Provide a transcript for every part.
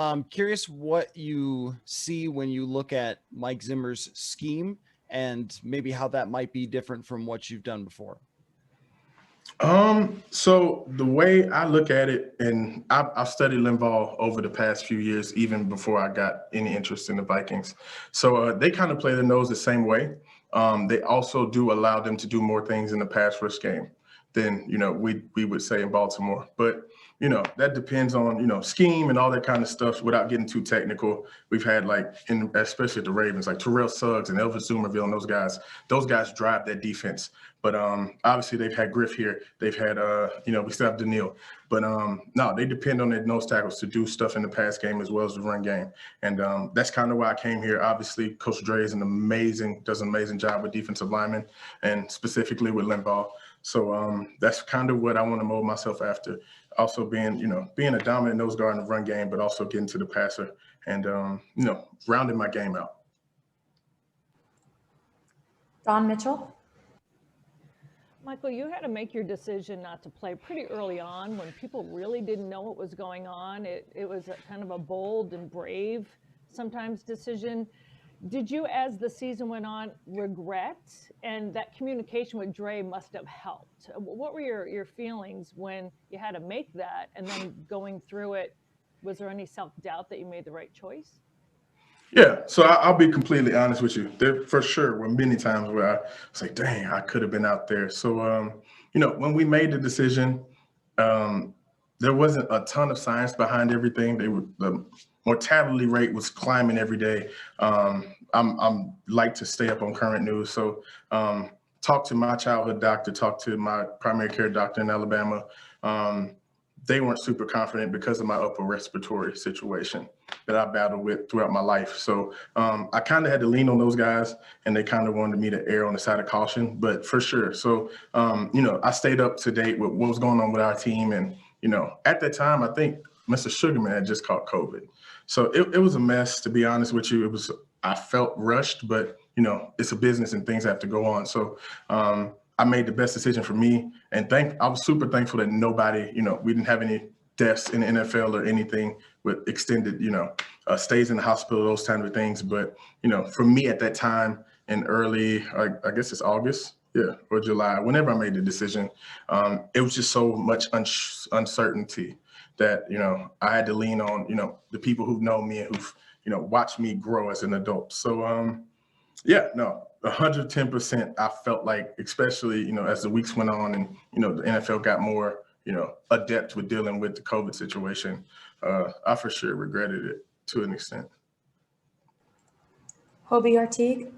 I'm curious what you see when you look at Mike Zimmer's scheme and maybe how that might be different from what you've done before. So the way I look at it, and I've studied Limbaugh over the past few years, even before I got any interest in the Vikings. So they kind of play the nose the same way. They also do allow them to do more things in the pass rush game than we would say in Baltimore. But that depends on scheme and all that kind of stuff. Without getting too technical, we've had especially the Ravens, like Terrell Suggs and Elvis Zoomerville and those guys. Those guys drive that defense. But obviously they've had Griff here. They've had we still have Daniil. But no, they depend on their nose tackles to do stuff in the pass game as well as the run game. And that's kind of why I came here. Obviously, Coach Dre does an amazing job with defensive linemen and specifically with Limbaugh. So that's kind of what I want to mold myself after. Also being a dominant nose guard in the run game, but also getting to the passer and rounding my game out. Don Mitchell. Michael, you had to make your decision not to play pretty early on when people really didn't know what was going on. It was kind of a bold and brave sometimes decision. Did you, as the season went on, regret? And that communication with Dre must have helped. What were your feelings when you had to make that and then going through it? Was there any self-doubt that you made the right choice? Yeah, so I'll be completely honest with you. There for sure were many times where I was like, dang, I could have been out there. So, when we made the decision, there wasn't a ton of science behind everything. The mortality rate was climbing every day. I'm like to stay up on current news. So talk to my childhood doctor, talk to my primary care doctor in Alabama. They weren't super confident because of my upper respiratory situation that I battled with throughout my life. So I kind of had to lean on those guys, and they kind of wanted me to err on the side of caution, but for sure. So, I stayed up to date with what was going on with our team. And, at that time, I think Mr. Sugarman had just caught COVID. So it was a mess, to be honest with you. I felt rushed, but, it's a business and things have to go on. So I made the best decision for me, and I was super thankful that nobody, we didn't have any deaths in the NFL or anything with extended, stays in the hospital, those kind of things. But, for me at that time in early, I guess it's August, or July, whenever I made the decision, it was just so much uncertainty that, I had to lean on, the people who know me and who've, watched me grow as an adult. So, 110%. I felt like, especially, as the weeks went on and, the NFL got more, adept with dealing with the COVID situation, I for sure regretted it to an extent. Hobie Artigue.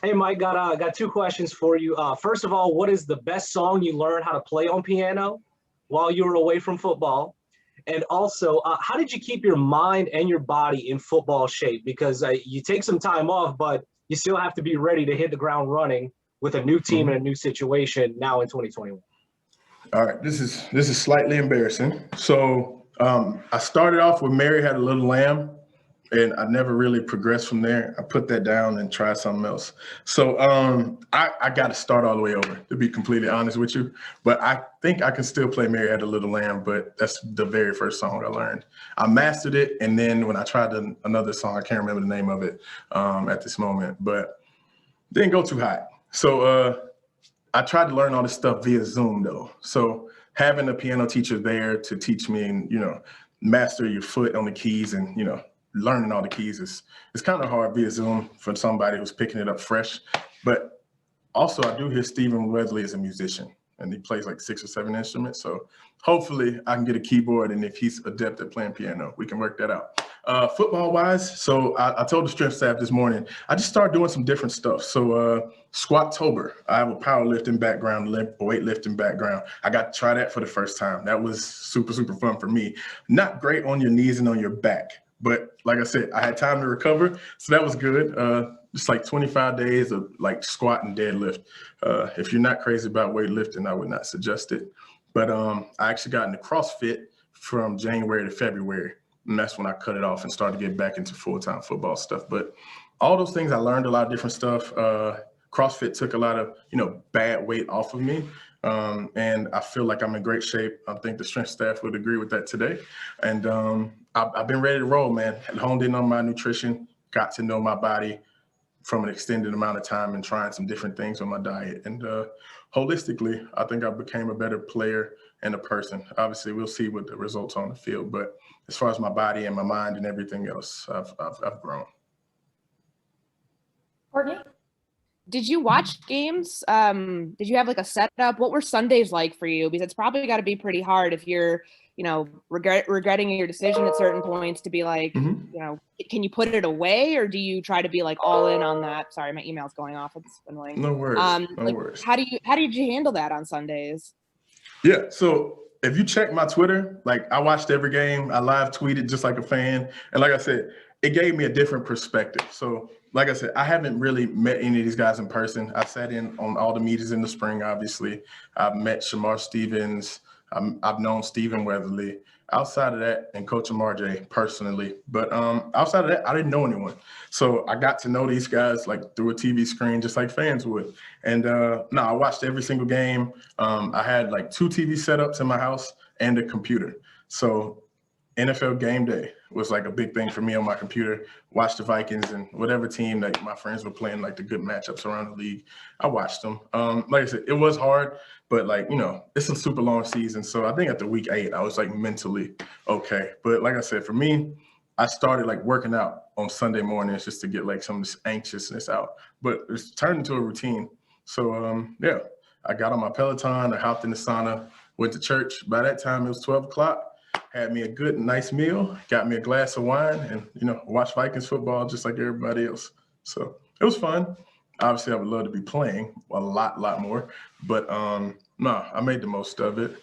Hey, Mike, got two questions for you. First of all, what is the best song you learned how to play on piano while you were away from football? And also, how did you keep your mind and your body in football shape? Because you take some time off, but you still have to be ready to hit the ground running with a new team and a new situation now in 2021. All right, this is slightly embarrassing. So I started off with Mary Had a Little Lamb, and I never really progressed from there. I put that down and tried something else. So I got to start all the way over, to be completely honest with you. But I think I can still play Mary Had a Little Lamb, but that's the very first song I learned. I mastered it, and then when I tried another song, I can't remember the name of it at this moment, but didn't go too hot. So I tried to learn all this stuff via Zoom, though. So having a piano teacher there to teach me and, master your foot on the keys and, learning all the keys is kind of hard via Zoom for somebody who's picking it up fresh. But also, I do hear Stephen Wesley is a musician, and he plays like 6 or 7 instruments. So hopefully I can get a keyboard, and if he's adept at playing piano, we can work that out. Football-wise, so I told the strength staff this morning, I just started doing some different stuff. So Squattober, I have a powerlifting background, weightlifting background. I got to try that for the first time. That was super, super fun for me. Not great on your knees and on your back, but like I said, I had time to recover, so that was good. Just like 25 days of like squat and deadlift. If you're not crazy about weightlifting, I would not suggest it. But I actually got into CrossFit from January to February, and that's when I cut it off and started to get back into full-time football stuff. But all those things, I learned a lot of different stuff. CrossFit took a lot of, bad weight off of me. And I feel like I'm in great shape. I think the strength staff would agree with that today. And I've been ready to roll, man. Honed in on my nutrition, got to know my body from an extended amount of time and trying some different things on my diet. And holistically, I think I became a better player and a person. Obviously, we'll see what the results on the field, but as far as my body and my mind and everything else, I've grown. Courtney? Did you watch games? Did you have like a setup? What were Sundays like for you? Because it's probably got to be pretty hard if you're, regretting your decision at certain points to be like, can you put it away, or do you try to be like all in on that? Sorry, my email's going off. It's annoying. No worries. No worries. How did you handle that on Sundays? Yeah. So if you check my Twitter, like I watched every game, I live tweeted just like a fan. And like I said, it gave me a different perspective. So like I said, I haven't really met any of these guys in person. I sat in on all the meetings in the spring, obviously. I've met Shamar Stevens. I've known Stephen Weatherly. Outside of that, and Coach Amarje personally. But outside of that, I didn't know anyone. So I got to know these guys like through a TV screen, just like fans would. And I watched every single game. I had like 2 TV setups in my house and a computer. So NFL game day was like a big thing for me on my computer. Watch the Vikings and whatever team that my friends were playing, like the good matchups around the league. I watched them. Like I said, it was hard, but it's a super long season. So I think at the week 8, I was like mentally okay. But like I said, for me, I started like working out on Sunday mornings just to get like some of this anxiousness out. But it's turned into a routine. So I got on my Peloton, I hopped in the sauna, went to church. By that time, it was 12 o'clock. Had me a good, nice meal, got me a glass of wine, and, watched Vikings football just like everybody else. So it was fun. Obviously, I would love to be playing a lot more. But, I made the most of it.